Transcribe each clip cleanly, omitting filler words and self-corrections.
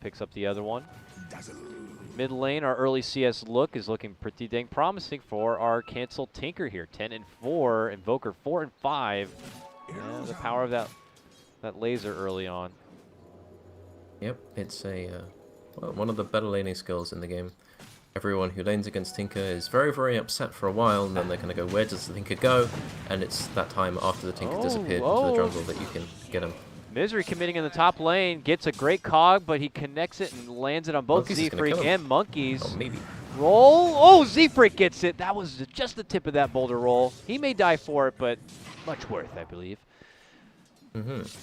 Picks up the other one. Mid lane, our early CS look is looking pretty dang promising for our cancel Tinker here. 10 and 4, Invoker 4 and 5. Yeah, the power of that laser early on. Yep, it's well, one of the better laning skills in the game. Everyone who lanes against Tinker is very, very upset for a while, and then they're going to go, where does the Tinker go? And it's that time after the Tinker disappeared into the jungle that you can get him. Misery committing in the top lane, gets a great cog, but he connects it and lands it on both ZfreeK and Monkeys. Oh, maybe. Roll. Oh, ZfreeK gets it. That was just the tip of that boulder roll. He may die for it, but much worth, I believe.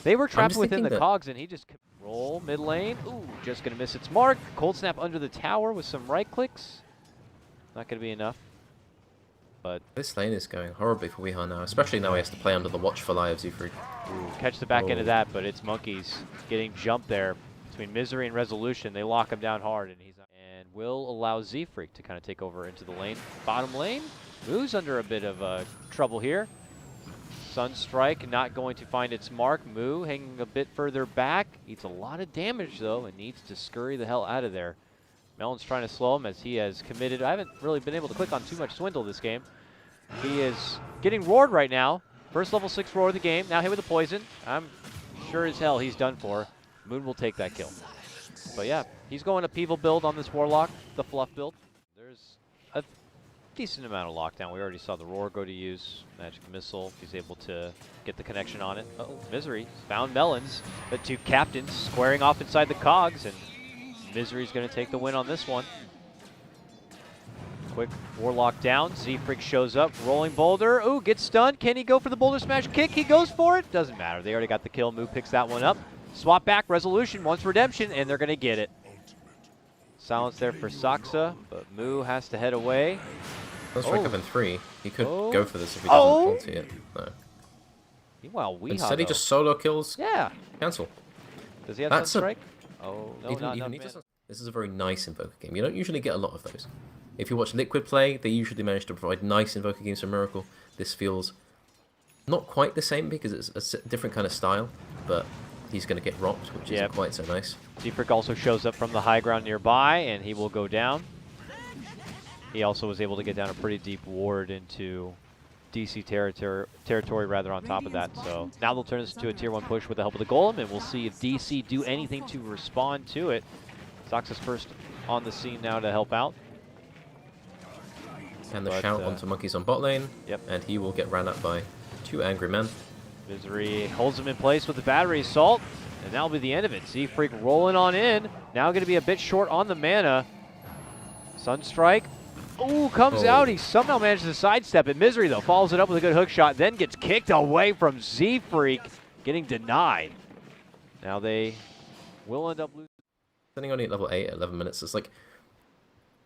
They were trapped within the cogs, and he just roll mid lane. Ooh, just going to miss its mark. Cold snap under the tower with some right clicks. Not going to be enough. But this lane is going horribly for Weeha now, especially now he has to play under the watchful eye of ZfreeK. Ooh, catch the back end of that, but it's Monkeys getting jumped there between Misery and Resolution. They lock him down hard, and will allow ZfreeK to kind of take over into the lane. Bottom lane, Moo's under a bit of trouble here. Sunstrike not going to find its mark. Moo hanging a bit further back. Eats a lot of damage though, and needs to scurry the hell out of there. Melon's trying to slow him as he has committed. I haven't really been able to click on too much Swindle this game. He is getting roared right now. First level 6 roar of the game. Now hit with the poison. I'm sure as hell he's done for. Moon will take that kill. But yeah, he's going a Peevil build on this Warlock, the fluff build. There's a decent amount of lockdown. We already saw the roar go to use. Magic missile. He's able to get the connection on it. Uh-oh, Misery found Melons. The two captains squaring off inside the cogs, and Misery's going to take the win on this one. Quick Warlock down. ZfreeK shows up. Rolling boulder. Ooh, gets stunned. Can he go for the boulder smash kick? He goes for it. Doesn't matter. They already got the kill. Moo picks that one up. Swap back. Resolution wants redemption, and they're going to get it. Silence there for Saksa, but Moo has to head away. Let's rank up in 3. He could go for this if he doesn't ulti it. No. Meanwhile, Weeha, instead he just solo kills. Yeah. Cancel. Does he have Sunstrike? Oh, no, not enough. This is a very nice Invoker game. You don't usually get a lot of those. If you watch Liquid play, they usually manage to provide nice Invoker games for Miracle. This feels not quite the same because it's a different kind of style, but he's going to get rocked, which isn't quite so nice. ZfreeK also shows up from the high ground nearby, and he will go down. He also was able to get down a pretty deep ward into DC territory rather on top of that. So now they'll turn this into a tier 1 push with the help of the Golem, and we'll see if DC do anything to respond to it. Saksa's first on the scene now to help out. And the shout onto Monkeys on bot lane, and he will get ran up by 2 angry men. Misery holds him in place with the battery assault, and that'll be the end of it. ZfreeK rolling on in. Now going to be a bit short on the mana. Sunstrike. Ooh, comes out. He somehow manages to sidestep it. Misery, though, follows it up with a good hook shot, then gets kicked away from ZfreeK, getting denied. Now they will end up losing. Standing only at level 8 at 11 minutes, it's like,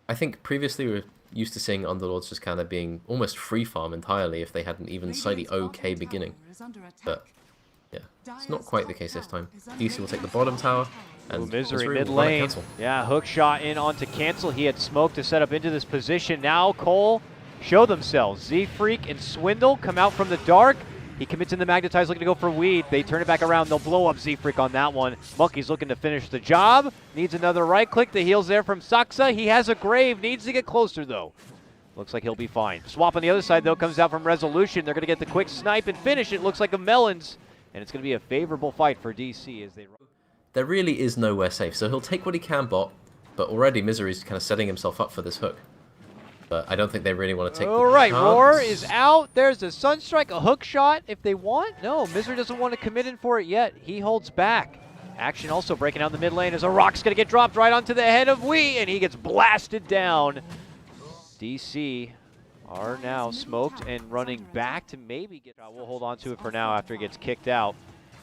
I think previously we were used to seeing Underlords just kind of being almost free farm entirely if they had an even slightly okay beginning. But yeah, it's not quite the case this time. DC will take the bottom tower, and Misery mid lane. Yeah, hook shot in onto cancel. He had smoke to set up into this position. Now coL show themselves. ZfreeK and Swindle come out from the dark. He commits in the Magnetize, looking to go for Weed. They turn it back around. They'll blow up ZfreeK on that one. Monkey's looking to finish the job. Needs another right click. The heals there from Saksa. He has a grave. Needs to get closer, though. Looks like he'll be fine. Swap on the other side, though, comes out from Resolution. They're going to get the quick snipe and finish it. Looks like a Melons. And it's going to be a favorable fight for DC as they... There really is nowhere safe, so he'll take what he can bot, but already Misery's kind of setting himself up for this hook. But I don't think they really want to take the chance. All right, Roar is out. There's a Sunstrike, a hook shot if they want. No, Misery doesn't want to commit in for it yet. He holds back. Action also breaking out the mid lane as a rock's going to get dropped right onto the head of Wee, and he gets blasted down. DC are now smoked and running back to maybe get... we'll hold on to it for now after he gets kicked out.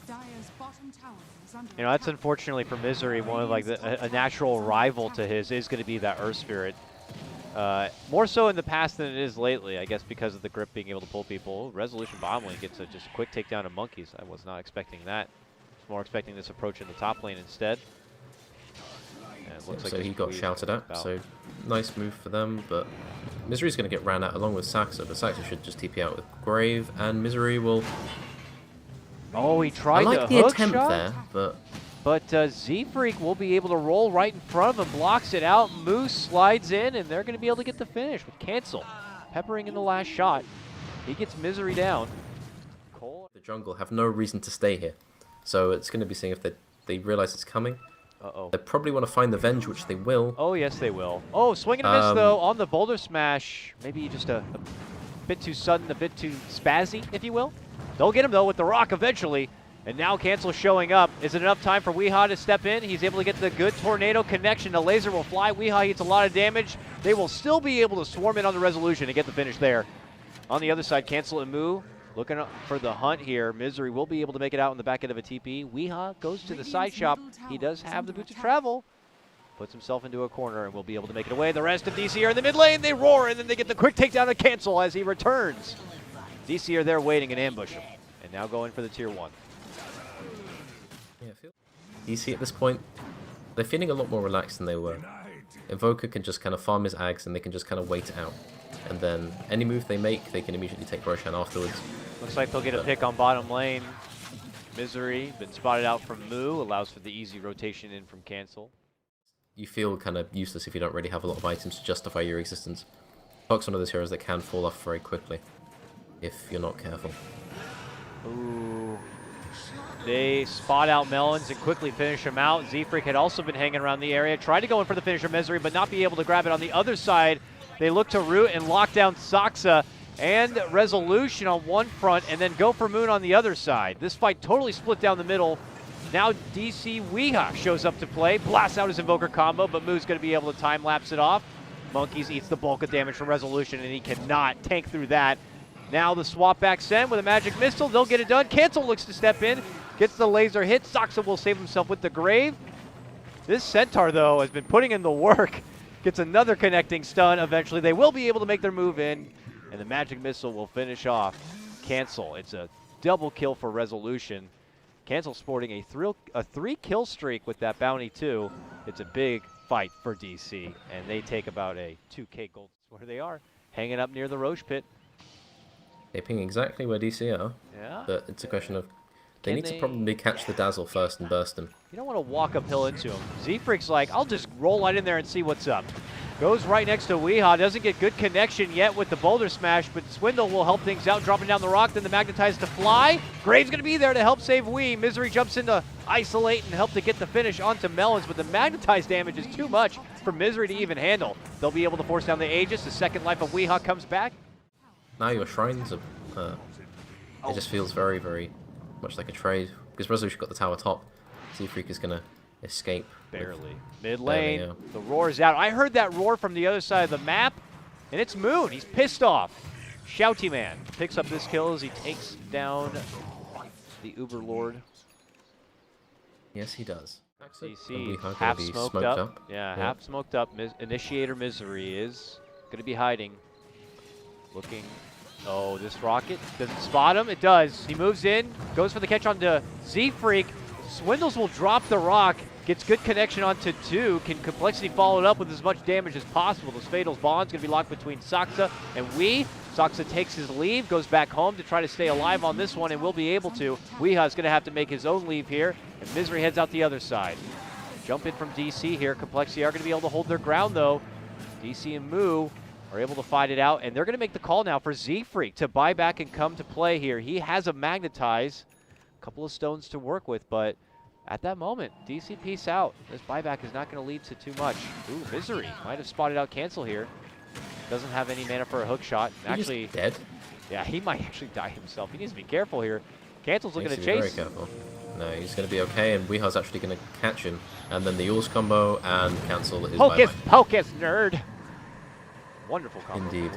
You know, that's unfortunately for Misery, one of like a natural rival to his is going to be that Earth Spirit. More so in the past than it is lately, I guess, because of the grip being able to pull people. Resolution bottom lane gets just a quick takedown of Monkeys. I was not expecting that. I was more expecting this approach in the top lane instead. And it looks like so he got shouted at, so nice move for them, but Misery's going to get ran at along with Saksa, but Saksa should just TP out with Grave, and Misery will... Oh, he tried I like the hook attempt shot there, but but ZfreeK will be able to roll right in front of him, blocks it out. Moose slides in, and they're going to be able to get the finish with cancel. Peppering in the last shot. He gets Misery down. coL. The jungle have no reason to stay here. So it's going to be seeing if they realize it's coming. Uh-oh. They probably want to find the Venge, which they will. Oh, yes, they will. Oh, swing and a miss, though, on the boulder smash. Maybe just a bit too sudden, a bit too spazzy, if you will. They'll get him, though, with the rock eventually. And now cancel showing up. Is it enough time for Weehaw to step in? He's able to get the good tornado connection. The laser will fly. Weehaw gets a lot of damage. They will still be able to swarm in on the resolution and get the finish there. On the other side, cancel and Moo looking for the hunt here. Misery will be able to make it out in the back end of a TP. Weehaw goes to the side shop. He does have the boots of travel. Puts himself into a corner and will be able to make it away. The rest of DC are in the mid lane. They roar, and then they get the quick takedown of cancel as he returns. DC are there waiting and ambush him. And now going for the tier 1. Yeah, DC at this point, they're feeling a lot more relaxed than they were. Invoker can just kind of farm his ags and they can just kind of wait it out. And then any move they make, they can immediately take Roshan afterwards. Looks like they'll get a pick on bottom lane. Misery, been spotted out from Moo, allows for the easy rotation in from cancel. You feel kind of useless if you don't really have a lot of items to justify your existence. Fox one of those heroes that can fall off very quickly, if you're not careful. Ooh. They spot out melonzz and quickly finish him out. ZfreeK had also been hanging around the area, tried to go in for the finisher Misery, but not be able to grab it on the other side. They look to root and lock down Saksa and Resolution on one front, and then go for Moon on the other side. This fight totally split down the middle. Now DC Weehaw shows up to play, blasts out his Invoker combo, but Moo's going to be able to time-lapse it off. Monkeys eats the bulk of damage from Resolution, and he cannot tank through that. Now the swap back send with a magic missile. They'll get it done. Cancel looks to step in. Gets the laser hit. Saksa will save himself with the grave. This Centaur, though, has been putting in the work. Gets another connecting stun. Eventually, they will be able to make their move in. And the magic missile will finish off cancel. It's a double kill for Resolution. Cancel sporting a 3-kill streak with that bounty, too. It's a big fight for DC. And they take about a 2K gold. Where they are. Hanging up near the Roche pit. They ping exactly where DC are. Yeah. But it's a question of they need to probably catch the dazzle first and burst him. You don't want to walk uphill into him. ZfreeK's like, I'll just roll right in there and see what's up. Goes right next to Weehaw. Doesn't get good connection yet with the boulder smash, but Swindle will help things out, dropping down the rock, then the magnetize to fly. Graves going to be there to help save Wee. Misery jumps in to isolate and help to get the finish onto melonzz, but the magnetized damage is too much for Misery to even handle. They'll be able to force down the Aegis. The second life of Weehaw comes back. Now your shrines are... it just feels very, very much like a trade. Because Resolution got the tower top. ZfreeK is going to escape. Barely. Mid lane, the roar is out. I heard that roar from the other side of the map, and it's Moon. He's pissed off. Shouty Man picks up this kill as he takes down the Uber Lord. Yes, he does. DC half smoked up. Yeah, half smoked up. Initiator Misery is going to be hiding. Looking. Oh, this rocket. Does it spot him? It does. He moves in, goes for the catch onto ZfreeK. Swindles will drop the rock. Gets good connection onto 2. Can Complexity follow it up with as much damage as possible? This Fatal's bond's going to be locked between Saksa and Wee. Saksa takes his leave, goes back home to try to stay alive on this one, and will be able to. Weeha's going to have to make his own leave here, and Misery heads out the other side. Jump in from DC here. Complexity are going to be able to hold their ground, though. DC and Moo are able to fight it out, and they're going to make the call now for ZfreeK to buy back and come to play here. He has a magnetize, a couple of stones to work with, but at that moment, DC peace out. This buyback is not going to lead to too much. Ooh, Misery might have spotted out cancel here. Doesn't have any mana for a hook shot. Actually, dead. Yeah, he might actually die himself. He needs to be careful here. Cancel's looking to chase. Very careful. No, he's going to be okay, and Weeha's actually going to catch him. And then the Yules combo and cancel is Hocus Pocus, nerd. Wonderful combo. Indeed.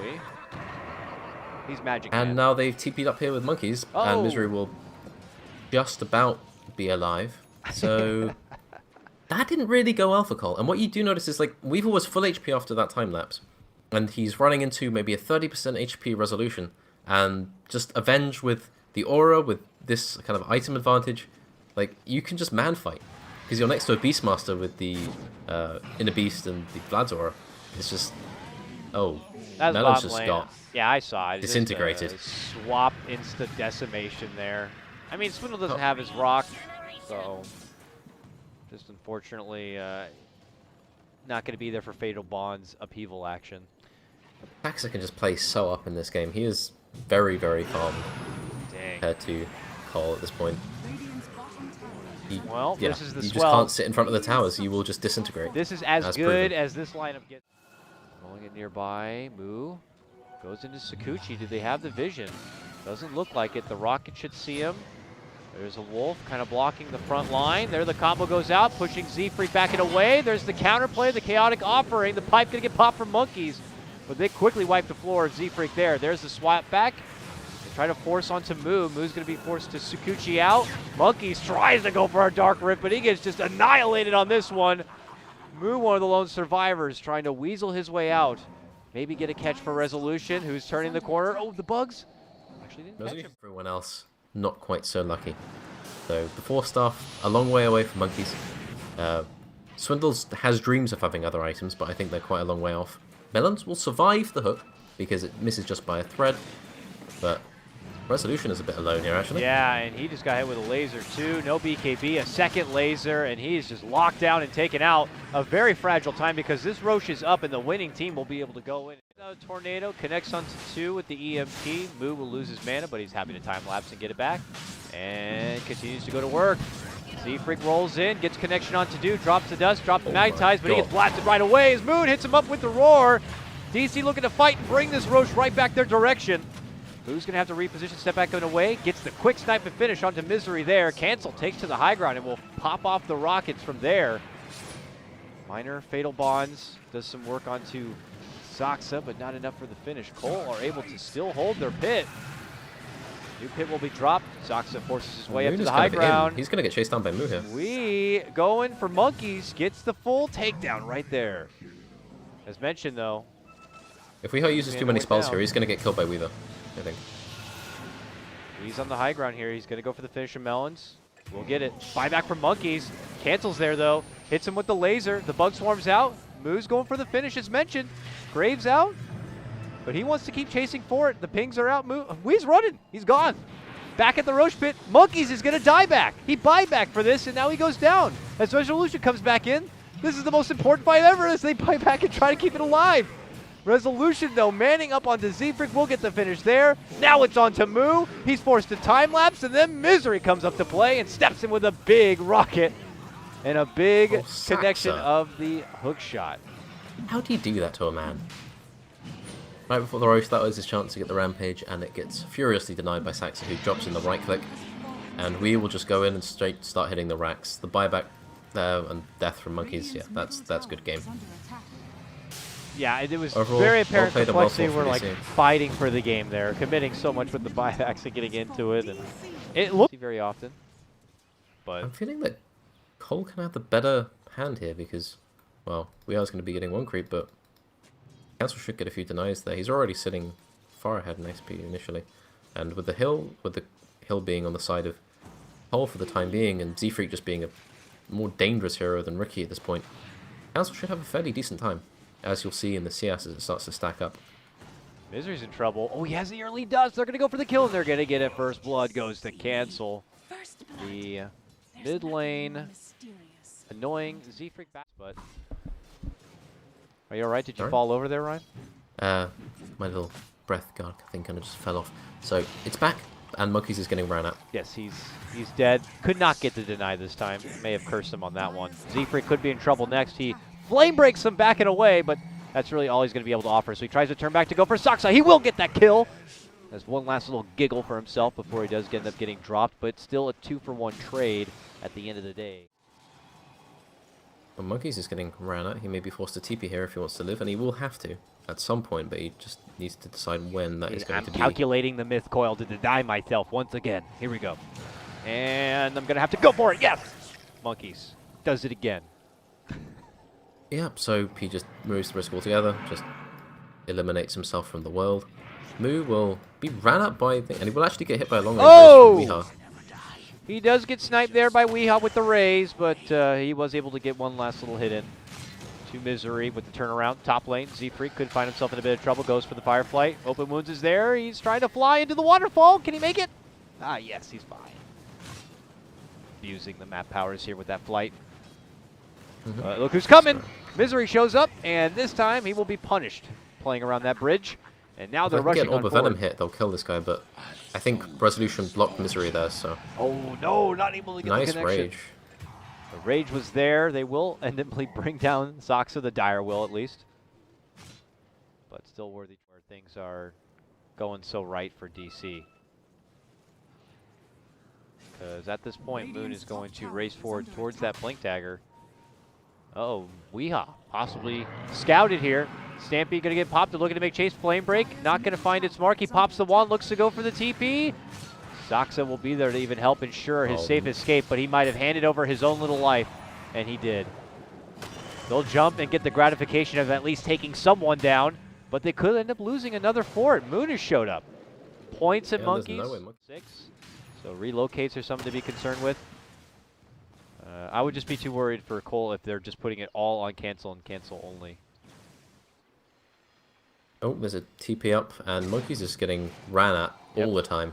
He's magic. And man. now they've TP'd up here with monkeys, and Misery will just about be alive. So that didn't really go well for coL. And what you do notice is, like, Weevil was full HP after that time lapse, and he's running into maybe a 30% HP resolution, and just Avenge with the aura, with this kind of item advantage. Like, you can just man fight, because you're next to a Beastmaster with the Inner Beast and the Vlad's aura. It's just, Melo's just got I saw it. disintegrated. Swap insta decimation there. I mean, Swindle doesn't have his rock, so Just unfortunately not going to be there for Fatal Bond's upheaval action. Saksa can just play so up in this game. He is very, very farmed compared to coL at this point. Well, yeah, this is the you just swell. can't sit in front of the towers. You will just disintegrate. This is as good proven. as this lineup gets. Rolling it nearby. Moo goes into Sakuchi. Do they have the vision? Doesn't look like it. The rocket should see him. There's a wolf kind of blocking the front line. There the combo goes out, pushing ZfreeK back and away. There's the counterplay, the chaotic offering. The pipe going to get popped from Monkeys, but they quickly wipe the floor of ZfreeK there. There's the swap back. They try to force onto Moo. Moo's going to be forced to Sakuchi out. Monkeys tries to go for a dark rip, but he gets just annihilated on this one. Moo, one of the lone survivors, trying to weasel his way out. Maybe get a catch for Resolution, who's turning the corner. Oh, the bugs actually didn't catch him. Everyone else, not quite so lucky. So the 4 staff, a long way away from Monkeys. Swindles has dreams of having other items, but I think they're quite a long way off. Melons will survive the hook because it misses just by a thread, but Resolution is a bit alone here, actually. Yeah, and he just got hit with a laser, too. No BKB, a second laser, and he's just locked down and taken out. A very fragile time because this Roche is up, and the winning team will be able to go in. Tornado connects onto 2 with the EMP. Moo will lose his mana, but he's happy to time-lapse and get it back. And continues to go to work. ZfreeK rolls in, gets connection onto 2, drops the dust, drops the magnetize, but he gets blasted right away as Moon hits him up with the roar. DC looking to fight and bring this Roche right back their direction. Who's going to have to reposition, step back and away. Gets the quick snipe and finish onto Misery there. Cancel takes to the high ground and will pop off the rockets from there. Minor Fatal Bonds does some work onto Saksa, but not enough for the finish. coL are able to still hold their pit. New pit will be dropped. Saksa forces his way up to the high ground. He's going to get chased down by Moo here. We going for Monkeys. Gets the full takedown right there. As mentioned, though, if Weehaw uses too many spells here, he's going to get killed by Weaver, I think. He's on the high ground here. He's going to go for the finish of Melons. We'll get it. Buyback from Monkeys. Cancels there, though. Hits him with the laser. The bug swarms out. Moo's going for the finish, as mentioned. Graves out. But he wants to keep chasing for it. The pings are out. Wee's running. He's gone. Back at the Roche pit. Monkeys is going to die back. He buy back for this, and now he goes down. As Resolution comes back in, this is the most important fight ever as they buy back and try to keep it alive. Resolution, though, manning up onto ZfreeK. Will get the finish there. Now it's on to Moo. He's forced to time-lapse, and then Misery comes up to play and steps in with a big rocket and a big connection of the hook shot. How do you do that to a man? Right before the Roche, that was his chance to get the Rampage, and it gets furiously denied by Saksa, who drops in the right-click. And we will just go in and straight start hitting the racks. The buyback there and death from Monkeys, yeah, that's good game. Yeah, it was overall, very apparent well complexity. We're like fighting for the game there, committing so much with the buybacks and getting into it, and it looked very often. But I'm feeling that coL can have the better hand here because, well, we are going to be getting 1 creep, but Cancel should get a few denies there. He's already sitting far ahead in XP initially, and with the hill being on the side of coL for the time being, and ZfreeK just being a more dangerous hero than Ricky at this point, Cancel should have a fairly decent time, as you'll see in the CS as it starts to stack up. Misery's in trouble. Oh, he has the early dust. They're going to go for the kill, and they're going to get it. First blood goes to Cancel. The mid lane, annoying ZfreeK back, but are you all right? Did you fall over there, Ryan? My little breath guard thing kind of just fell off. So it's back, and Monkeys is getting ran at. Yes, he's dead. Could not get the deny this time. May have cursed him on that one. ZfreeK could be in trouble next. He flame breaks him back and away, but that's really all he's going to be able to offer. So he tries to turn back to go for Saksa. He will get that kill. Has one last little giggle for himself before he does end up getting dropped, but still a 2-for-1 trade at the end of the day. But Monkeys is getting ran at. He may be forced to TP here if he wants to live, and he will have to at some point, but he just needs to decide when that is going to be. I'm calculating the myth coil to deny myself once again. Here we go. And I'm going to have to go for it. Yes! Monkeys does it again. Yeah, so he just removes the risk altogether, just eliminates himself from the world. Moo will be ran up by, and he will actually get hit by a long range raise from Weehaw. He does get sniped there by Weehaw with the raise, but he was able to get one last little hit in. To Misery with the turnaround. Top lane, ZfreeK could find himself in a bit of trouble, goes for the Fireflight. Open Wounds is there. He's trying to fly into the waterfall. Can he make it? Ah, yes, he's fine. Using the map powers here with that flight. Look who's coming. Misery shows up, and this time he will be punished playing around that bridge. And now they're rushing on Orb of Venom hit, they'll kill this guy, but I think Resolution blocked Misery there, so... Oh no, not able to get the connection. Nice Rage. The Rage was there. They will eventually bring down Saksa, the Dire will at least. But still worthy where things are going so right for DC. Because at this point, Moon is going to race forward towards that Blink Dagger. Uh-oh, Weehaw possibly scouted here. Stampede gonna get popped. They're looking to make chase flame break. Not gonna find its mark. He pops the wand, looks to go for the TP. Saksa will be there to even help ensure his safe escape, but he might have handed over his own little life, and he did. They'll jump and get the gratification of at least taking someone down, but they could end up losing another fort. Moon has showed up. Points and monkeys. No 6. So relocates are something to be concerned with. I would just be too worried for coL if they're just putting it all on cancel and cancel only. Oh, there's a TP up, and Monkey's just getting ran at all the time.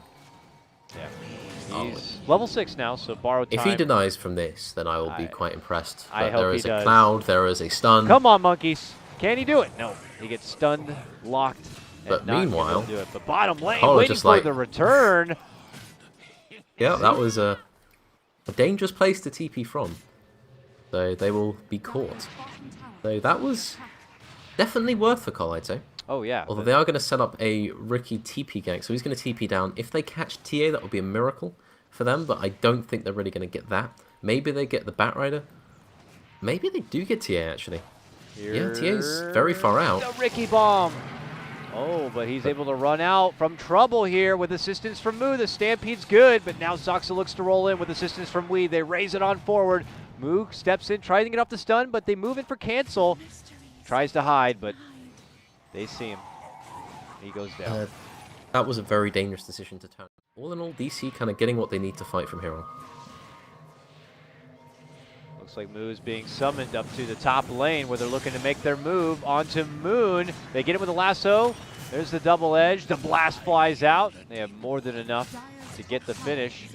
Yeah. He's level 6 now, so borrowed time. If he denies from this, then I will be quite impressed. But I hope there is he a does. cloud, there is a stun. Come on, monkeys. Can he do it? No. He gets stunned, locked, and But not meanwhile, able to do it. But bottom lane, coL waiting just for the return. Yeah, that was a dangerous place to TP from. So they will be caught. So that was definitely worth for coL, I'd say. Oh, yeah. Although they are going to set up a Ricky TP gank, so he's going to TP down. If they catch TA, that would be a miracle for them, but I don't think they're really going to get that. Maybe they get the Batrider. Maybe they do get TA, actually. Yeah, TA's very far out. The Ricky bomb. Oh, but he's able to run out from trouble here with assistance from Moo. The Stampede's good, but now Saksa looks to roll in with assistance from Wee. They raise it on forward. Moo steps in, tries to get off the stun, but they move in for cancel. Tries to hide, but they see him. He goes down. That was a very dangerous decision to turn. All in all, DC kind of getting what they need to fight from here on. Looks like Moo's being summoned up to the top lane where they're looking to make their move onto Moon. They get it with a lasso. There's the double edge. The blast flies out. They have more than enough to get the finish.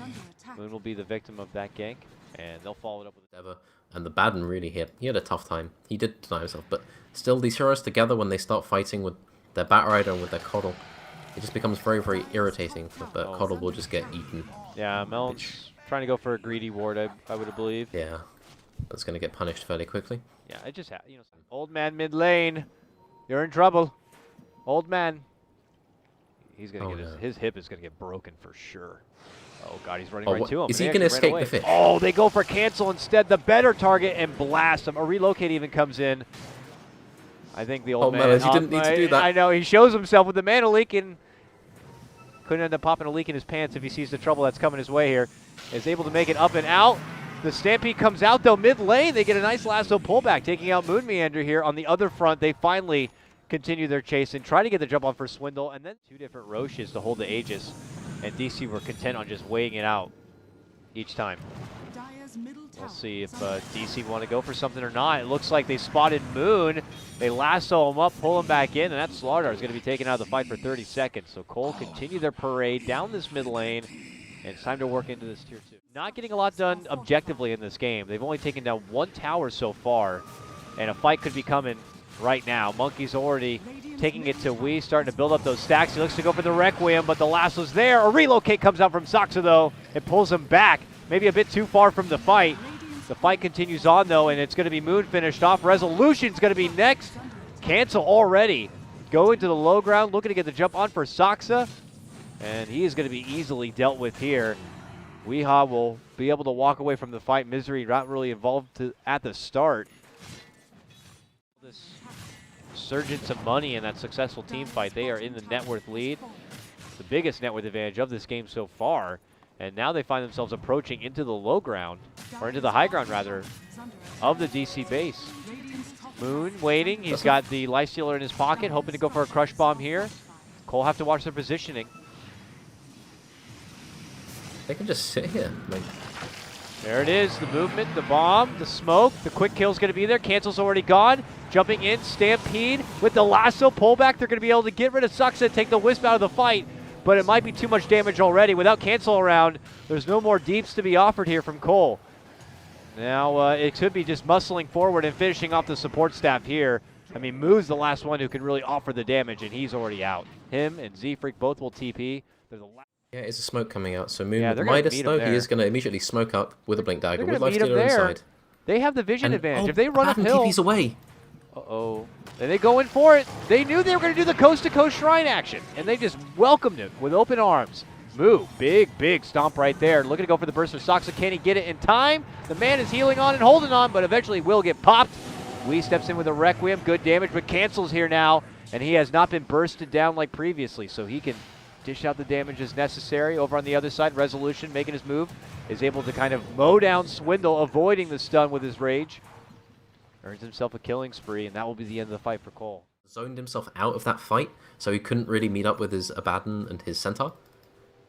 Moon will be the victim of that gank, and they'll follow it up with Ever. And the Baden really hit. He had a tough time. He did deny himself, but still, these heroes together, when they start fighting with their Batrider and with their coL, it just becomes very, very irritating. But coL will just get eaten. Yeah, Melon's trying to go for a greedy ward, I would believe. Yeah, that's going to get punished fairly quickly. Yeah, it just you know, old man mid lane, you're in trouble. Old man. He's gonna get his hip is gonna get broken for sure. Oh god, he's running right to him. Is he gonna escape the fish? Oh, they go for cancel instead. The better target and blast him. A relocate even comes in. I think the old man. Melons, you didn't need to do that. I know, he shows himself with the mana leak and couldn't end up popping a leak in his pants if he sees the trouble that's coming his way here. Is able to make it up and out. The Stampede comes out though mid lane. They get a nice lasso pullback, taking out Moonmeander here. On the other front, they finally continue their chase and try to get the jump on for Swindle, and then 2 different Roches to hold the Aegis. And DC were content on just weighing it out each time. We'll see if DC want to go for something or not. It looks like they spotted Moon. They lasso him up, pull him back in, and that Slardar is going to be taken out of the fight for 30 seconds. So coL continue their parade down this mid lane, and it's time to work into this tier 2. Not getting a lot done objectively in this game. They've only taken down 1 tower so far, and a fight could be coming right now. Monkey's already taking it to Wee, starting to build up those stacks. He looks to go for the Requiem, but the lasso's there. A relocate comes out from Saksa, though. It pulls him back, maybe a bit too far from the fight. The fight continues on, though, and it's going to be Moon finished off. Resolution's going to be next. Cancel already. Going to the low ground, looking to get the jump on for Saksa, and he is going to be easily dealt with here. Weehaw will be able to walk away from the fight. Misery not really involved at the start. This surgence of money in that successful team fight, they are in the net worth lead. The biggest net worth advantage of this game so far. And now they find themselves approaching into the low ground, or into the high ground rather, of the DC base. Moon waiting. He's got the Lifestealer in his pocket, hoping to go for a crush bomb here. coL have to watch their positioning. They can just sit here. There it is, the movement, the bomb, the smoke, the quick kill's going to be there. Cancel's already gone. Jumping in, Stampede with the lasso pullback. They're going to be able to get rid of Saksa, take the wisp out of the fight, but it might be too much damage already. Without cancel around, there's no more deeps to be offered here from coL. Now it could be just muscling forward and finishing off the support staff here. I mean, Moo's the last one who can really offer the damage, and he's already out. Him and ZfreeK both will TP. Yeah, it's a smoke coming out. So Moon Yeah, with they're the gonna Midas, meet him though, there. he is going to immediately smoke up with a Blink Dagger They're with gonna meet him Lifestealer there. inside. They have the vision advantage. Oh, If they run Abaddon uphill, TP's away. uh-oh. And they go in for it. They knew they were going to do the coast-to-coast shrine action, and they just welcomed it with open arms. Moo, big stomp right there. Looking to go for the burst for Saksa. Can he get it in time? The man is healing on and holding on, but eventually will get popped. Wee steps in with a Requiem. Good damage, but cancels here now, and he has not been bursted down like previously, so he can dish out the damage as necessary. Over on the other side, Resolution making his move, is able to kind of mow down Swindle, avoiding the stun with his rage. Earns himself a killing spree, and that will be the end of the fight for coL. Zoned himself out of that fight, so he couldn't really meet up with his Abaddon and his Centaur.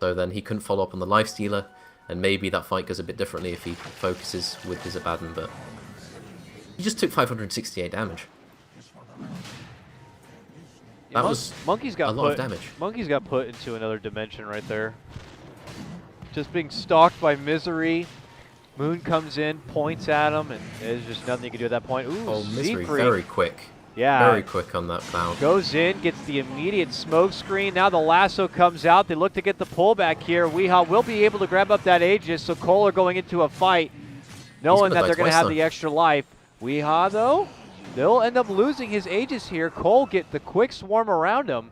So then he couldn't follow up on the Lifestealer, and maybe that fight goes a bit differently if he focuses with his Abaddon, but he just took 568 damage. That was Monkey's got a lot of damage. Monkey's got put into another dimension right there. Just being stalked by Misery. Moon comes in, points at him, and there's just nothing you can do at that point. Ooh, Oh, Misery, ZfreeK. very quick. Yeah. Very quick on that cloud. Goes in, gets the immediate smoke screen. Now the lasso comes out. They look to get the pullback here. Weehaw will be able to grab up that Aegis, so coL are going into a fight, knowing that they're going to have the extra life. Weehaw, though, they'll end up losing his Aegis here. coL get the quick swarm around him.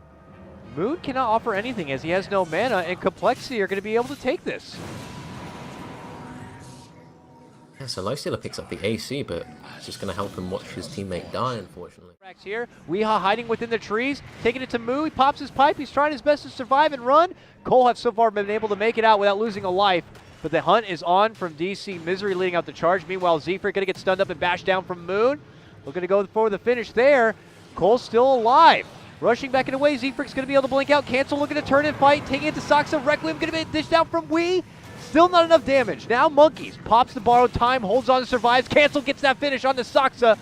Moon cannot offer anything as he has no mana, and Complexity are going to be able to take this. Yeah, so Lifestealer picks up the AC, but it's just going to help him watch his teammate die, unfortunately. Here, Weehaw hiding within the trees, taking it to Moo. He pops his pipe. He's trying his best to survive and run. coL have so far been able to make it out without losing a life, but the hunt is on from DC. Misery leading out the charge. Meanwhile, ZfreeK going to get stunned up and bashed down from Moon. Looking to go for the finish there. coL's still alive. Rushing back in away. ZfreeK's going to be able to blink out. Cancel looking to turn and fight. Taking it to Saksa. Requiem going to be dished out from Wee. Still not enough damage. Now Monkeys pops the borrowed time, holds on, survives. Cancel gets that finish on the Saksa,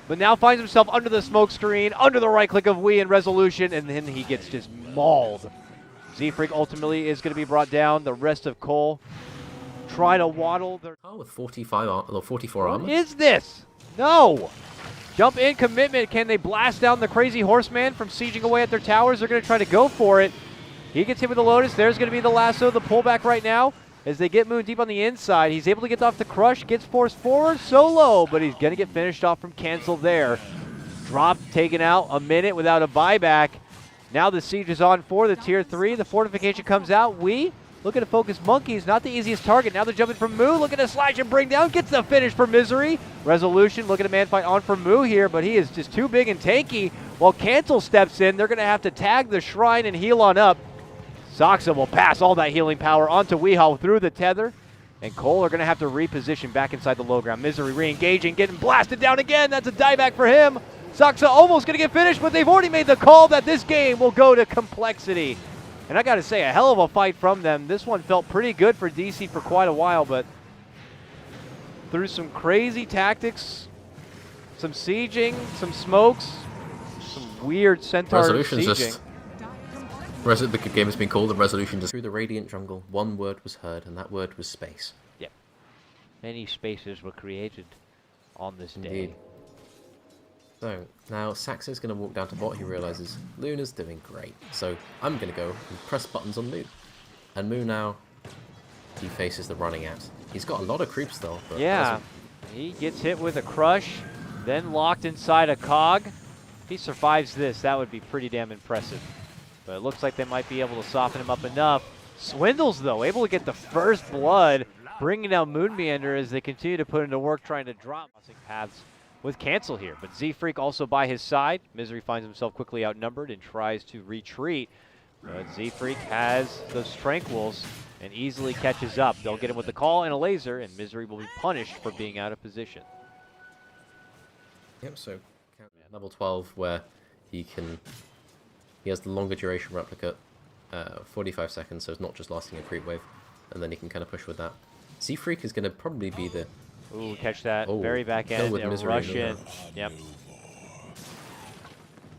but now finds himself under the smoke screen, under the right click of Wee and Resolution, and then he gets just mauled. ZfreeK ultimately is going to be brought down. The rest of coL try to waddle. Oh, with 44 armor. What is this? No. Jump in commitment. Can they blast down the crazy horseman from sieging away at their towers? They're going to try to go for it. He gets hit with the Lotus. There's going to be the lasso, the pullback right now. As they get Moon deep on the inside, he's able to get off the crush, gets forced forward solo, but he's going to get finished off from Cancel there. Drop taken out, a minute without a buyback. Now the siege is on for the tier 3. The fortification comes out. Wee looking to focus Monkeys, not the easiest target. Now they're jumping from Moo, looking to slash and bring down, gets the finish for Misery. Resolution looking to man fight on for Moo here, but he is just too big and tanky. While Cancel steps in, they're going to have to tag the shrine and heal on up. Saksa will pass all that healing power onto Weehaw through the tether, and coL are going to have to reposition back inside the low ground. Misery re-engaging, getting blasted down again. That's a dieback for him. Saksa almost going to get finished, but they've already made the call that this game will go to Complexity. And I got to say, a hell of a fight from them. This one felt pretty good for DC for quite a while, but through some crazy tactics, some sieging, some smokes, some weird Centaur Resolution's sieging. just... The game has been called the Resolution just through the Radiant jungle. One word was heard, and that word was space. Yep. Many spaces were created on this Indeed. day. So, now Saksa's going to walk down to bot. He realizes Luna's doing great. So, I'm going to go and press buttons on Moo. And Moo now, he faces the running at. He's got a lot of creeps though. But yeah. He gets hit with a crush, then locked inside a cog. If he survives this, that would be pretty damn impressive. But it looks like they might be able to soften him up enough. Swindles, though, able to get the first blood, bringing down Moonmeander as they continue to put into work trying to drop paths with Cancel here. But ZfreeK also by his side. Misery finds himself quickly outnumbered and tries to retreat. But ZfreeK has those Tranquils and easily catches up. They'll get him with the call and a laser, and Misery will be punished for being out of position. Yep, so level 12 where he has the longer duration replica, 45 seconds, so it's not just lasting a creep wave, and then he can kind of push with that. ZfreeK is going to probably be the... Ooh, catch that. Oh, Very back kill end, with a Misery rush in there. in. Yep.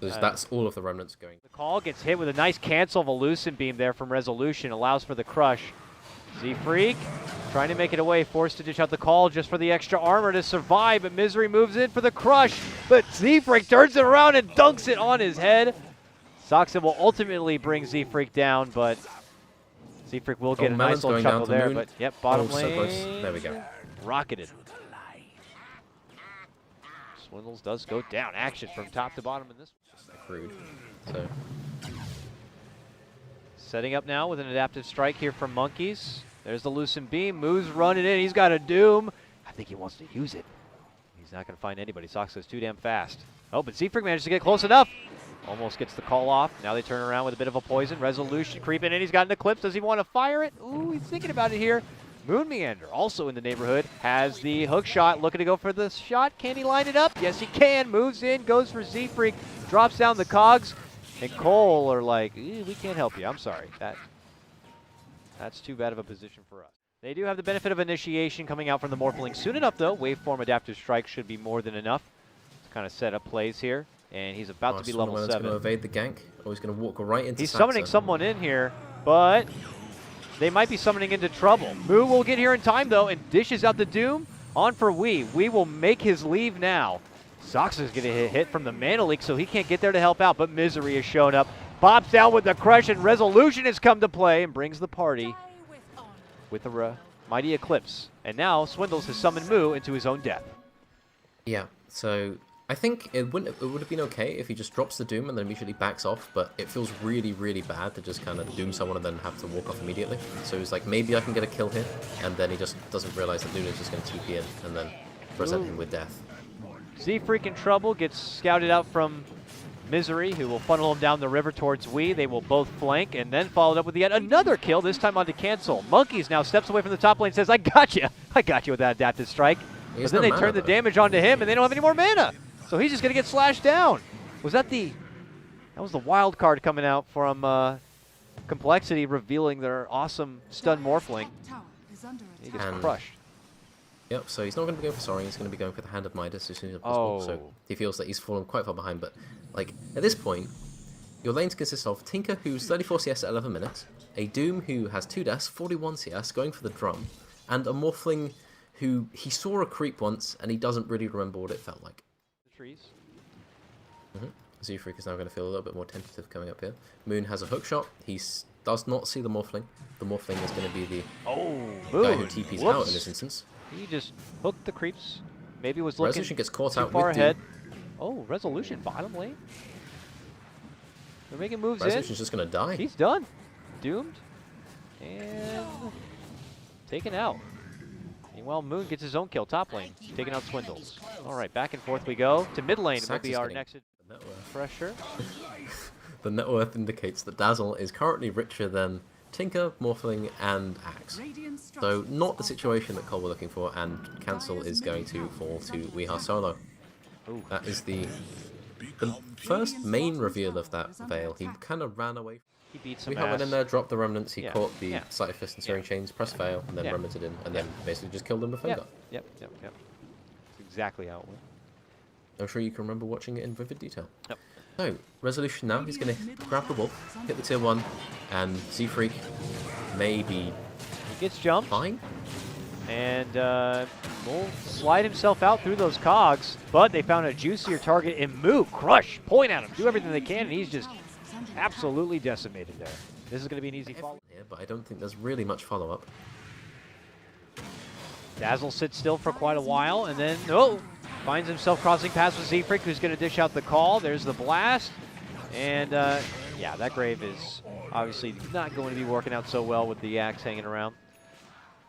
That's all of the remnants going. The call gets hit with a nice cancel of a Lucent Beam there from Resolution, allows for the crush. ZfreeK trying to make it away, forced to dish out the coL just for the extra armor to survive, but Misery moves in for the crush, but ZfreeK turns it around and dunks it on his head. Saksa will ultimately bring ZfreeK down, but ZfreeK will get a nice little chuckle there, but yep, bottom lane. So close. There we go. Rocketed. Swindles does go down. Action from top to bottom in this. Just like rude. So. Setting up now with an adaptive strike here from Monkeys. There's the loosened beam. Moves running in. He's got a Doom. I think he wants to use it. He's not going to find anybody. Saksa's too damn fast. Oh, but ZfreeK manages to get close enough. Almost gets the coL off. Now they turn around with a bit of a poison. Resolution creeping in. He's got an Eclipse. Does he want to fire it? Ooh, he's thinking about it here. Moonmeander, also in the neighborhood, has the hook shot. Looking to go for the shot. Can he line it up? Yes, he can. Moves in. Goes for ZfreeK. Drops down the cogs. And coL are like, we can't help you. I'm sorry. That's too bad of a position for us. They do have the benefit of initiation coming out from the Morphling soon enough, though. Waveform adaptive strike should be more than enough to kind of set up plays here. And he's about to be level 7. He's going to evade the gank, or he's going to walk right into He's Saksa. summoning someone in here, but they might be summoning into trouble. Moo will get here in time, though, and dishes out the Doom. On for Wee. Wee will make his leave now. Saksa's going to get hit from the Mana Leak, so he can't get there to help out, but Misery has shown up. Bops down with the crush, and Resolution has come to play and brings the party with a mighty Eclipse. And now Swindles has summoned Moo into his own death. Yeah, so I think it would have been okay if he just drops the Doom and then immediately backs off, but it feels really, really bad to just kind of Doom someone and then have to walk off immediately. So he's like, maybe I can get a kill here, and then he just doesn't realize that Luna's just going to TP in and then present him with death. ZfreeK in trouble, gets scouted out from Misery, who will funnel him down the river towards Wee. They will both flank, and then followed up with yet another kill, this time onto cancel. Monkeys now steps away from the top lane and says, I got you with that adaptive strike. But then they turn the damage onto him, and they don't have any more mana. So he's just going to get slashed down. That was the wild card coming out from Complexity, revealing their awesome stun Morphling. He gets crushed. Yep, so he's not going to be going for Soaring, he's going to be going for the Hand of Midas as soon as possible. So he feels that he's fallen quite far behind, but like at this point, your lanes consist of Tinker, who's 34 CS at 11 minutes, a Doom who has 2 deaths, 41 CS, going for the drum, and a Morphling who he saw a creep once and he doesn't really remember what it felt like. The trees. ZfreeK is now going to feel a little bit more tentative coming up here. Moon has a hook shot. He does not see the Morphling. The Morphling is going to be the guy who TPs out in this instance. He just hooked the creeps. Maybe was looking Resolution gets caught too out far with ahead. Doom. Oh, Resolution bottom lane. They're making moves Resolution's just going to die. He's done. Doomed. And taken out. Meanwhile, Moon gets his own kill, top lane, taking out Swindles. All right, back and forth we go. To mid lane will be our next pressure. The net worth indicates that Dazzle is currently richer than Tinker, Morphling, and Axe. So not the situation that coL were looking for, and Cancel is going to fall to Weeha solo. That is the first main reveal of that Veil. He kind of ran away. He beat some Weeha went in there, dropped the Remnants, he caught the Sight of Fist and Searing Chains, pressed Veil, and then Remnanted in, and then basically just killed him with Finger. Yep. That's exactly how it went. I'm sure you can remember watching it in vivid detail. Yep. So, Resolution now, he's going to grab the wolf, hit the tier 1, and ZfreeK maybe He gets jumped. fine. And will slide himself out through those cogs, but they found a juicier target in Moo. Crush, point at him, do everything they can, and he's just absolutely decimated there. This is going to be an easy follow. Yeah, but I don't think there's really much follow-up. Dazzle sits still for quite a while, and then, finds himself crossing paths with ZfreeK, who's going to dish out the coL. There's the blast. And, yeah, that Grave is obviously not going to be working out so well with the Axe hanging around.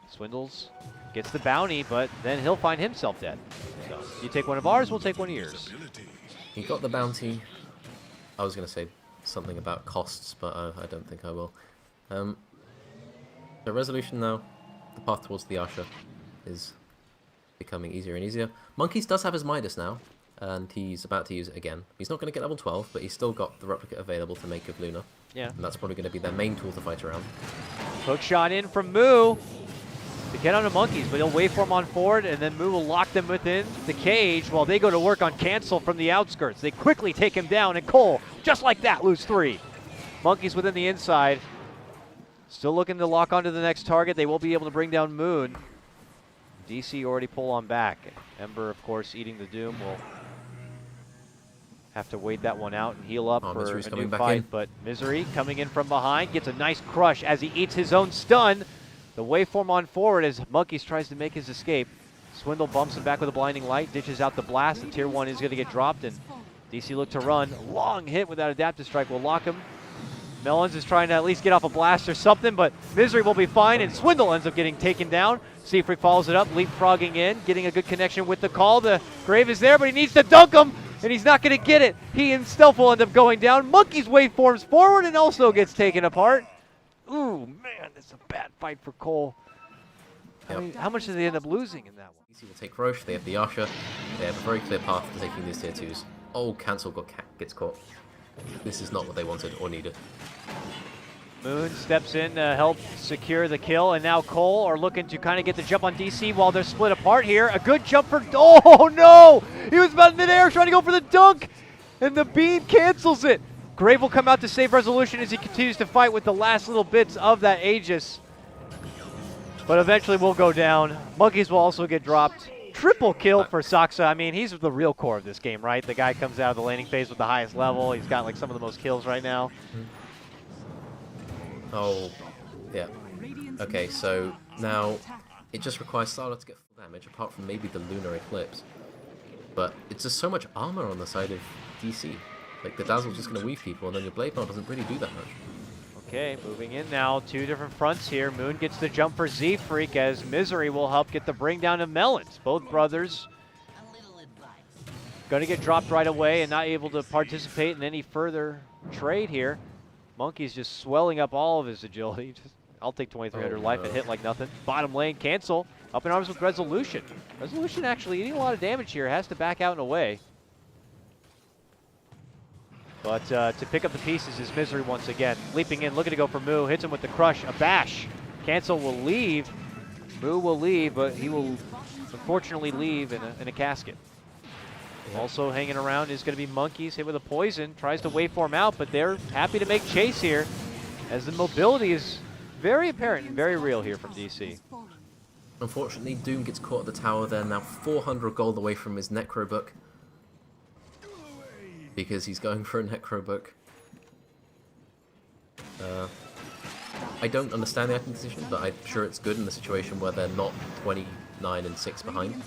Swindles gets the bounty, but then he'll find himself dead. So, you take one of ours, we'll take one of yours. He got the bounty. I was going to say something about costs, but I don't think I will. The Resolution now, the path towards the Asha is becoming easier and easier. Monkeys does have his Midas now, and he's about to use it again. He's not going to get level 12, but he's still got the replicate available to make of Luna. Yeah. And that's probably going to be their main tool to fight around. Hook shot in from Moo to get onto Monkeys, but he'll waveform on forward, and then Moo will lock them within the cage while they go to work on Cancel from the outskirts. They quickly take him down, and coL, just like that, lose 3. Monkeys within the inside. Still looking to lock onto the next target. They will be able to bring down Moon. DC already pull on back. Ember, of course, eating the Doom will have to wait that one out and heal up for Misery's a coming new back fight. in. But Misery coming in from behind gets a nice crush as he eats his own stun. The waveform on forward as Monkeys tries to make his escape. Swindle bumps him back with a blinding light, ditches out the blast. The tier 1 is going to get dropped, and DC look to run. Long hit without adaptive strike will lock him. melonzz is trying to at least get off a blast or something, but Misery will be fine, and Swindle ends up getting taken down. ZfreeK follows it up, leapfrogging in, getting a good connection with the coL. The Grave is there, but he needs to dunk him, and he's not going to get it. He and Stealth will end up going down. Monkey's waveforms forward and also gets taken apart. Ooh, man, that's a bad fight for coL. I mean, how much did they end up losing in that one? DC will take Roche, they have the Asha, they have a very clear path to taking these tier 2s. Oh, cancel gets caught. This is not what they wanted or needed. Moon steps in to help secure the kill, and now coL are looking to kind of get the jump on DC while they're split apart here. A good jump for, oh no! He was about midair trying to go for the dunk, and the beam cancels it. Grave will come out to save Resolution as he continues to fight with the last little bits of that Aegis. But eventually will go down. Monkeys will also get dropped. Triple kill for Saksa. I mean, he's the real core of this game, right? The guy comes out of the laning phase with the highest level. He's got like some of the most kills right now. Oh, yeah. Okay, so now it just requires Starlight to get full damage, apart from maybe the Lunar Eclipse. But it's just so much armor on the side of DC. Like, the Dazzle's just going to weave people, and then your Blade Mail doesn't really do that much. Okay, moving in now. Two different fronts here. Moon gets the jump for ZfreeK as Misery will help get the bring down of melonzz. Both brothers going to get dropped right away and not able to participate in any further trade here. Monkey's just swelling up all of his agility. I'll take 2300 life and hit like nothing. Bottom lane, cancel. Up in arms with Resolution. Resolution actually eating a lot of damage here. Has to back out and away. But to pick up the pieces is Misery once again. Leaping in, looking to go for Moo. Hits him with the crush. A bash. Cancel will leave. Moo will leave, but he will unfortunately leave in a casket. Yeah. Also hanging around is going to be Monkeys. Hit with a poison. Tries to waveform out, but they're happy to make chase here. As the mobility is very apparent and very real here from DC. Unfortunately, Doom gets caught at the tower there. Now 400 gold away from his Necro book. Because he's going for a Necro book. I don't understand the item decision, but I'm sure it's good in the situation where they're not 29 and 6 behind.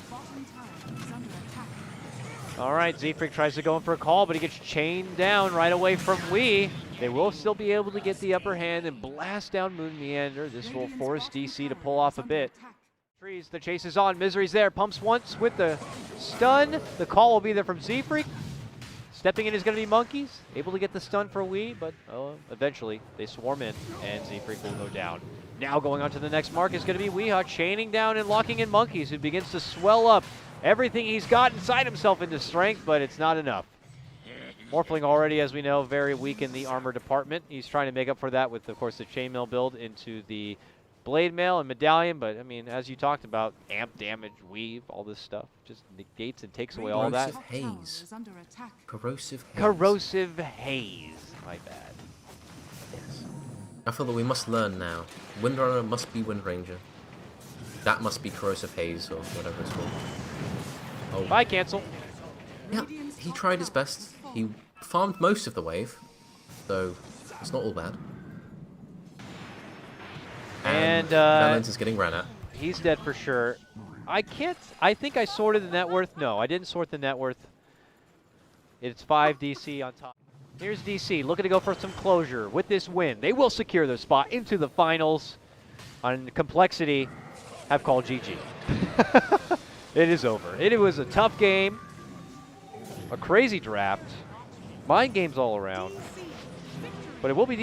All right, ZfreeK tries to go in for a coL, but he gets chained down right away from Wee. They will still be able to get the upper hand and blast down Moonmeander. This will force DC to pull off a bit. Trees, the chase is on. Misery's there, pumps once with the stun. The coL will be there from ZfreeK. Stepping in is going to be Monkeys, able to get the stun for Wee, but eventually they swarm in and ZfreeK will go down. Now going on to the next mark is going to be Weeha chaining down and locking in Monkeys, who begins to swell up everything he's got inside himself into strength, but it's not enough. Morphling already, as we know, very weak in the armor department. He's trying to make up for that with, of course, the chainmail build into the blade mail and medallion, but I mean, as you talked about, amp damage, weave, all this stuff just negates and takes away all that. Haze. Corrosive haze. Corrosive haze. My bad. Yes. I feel that we must learn now. Windrunner must be Windranger. That must be corrosive haze or whatever it's called. Oh. Bye, cancel. Yeah, he tried his best. He farmed most of the wave, so it's not all bad. And melonzz is getting ran at. He's dead for sure. I think I sorted the net worth. No, I didn't sort the net worth. It's 5 DC on top. Here's DC looking to go for some closure with this win. They will secure their spot into the finals. On complexity, have called GG. It is over. It was a tough game, a crazy draft, mind games all around, but it will be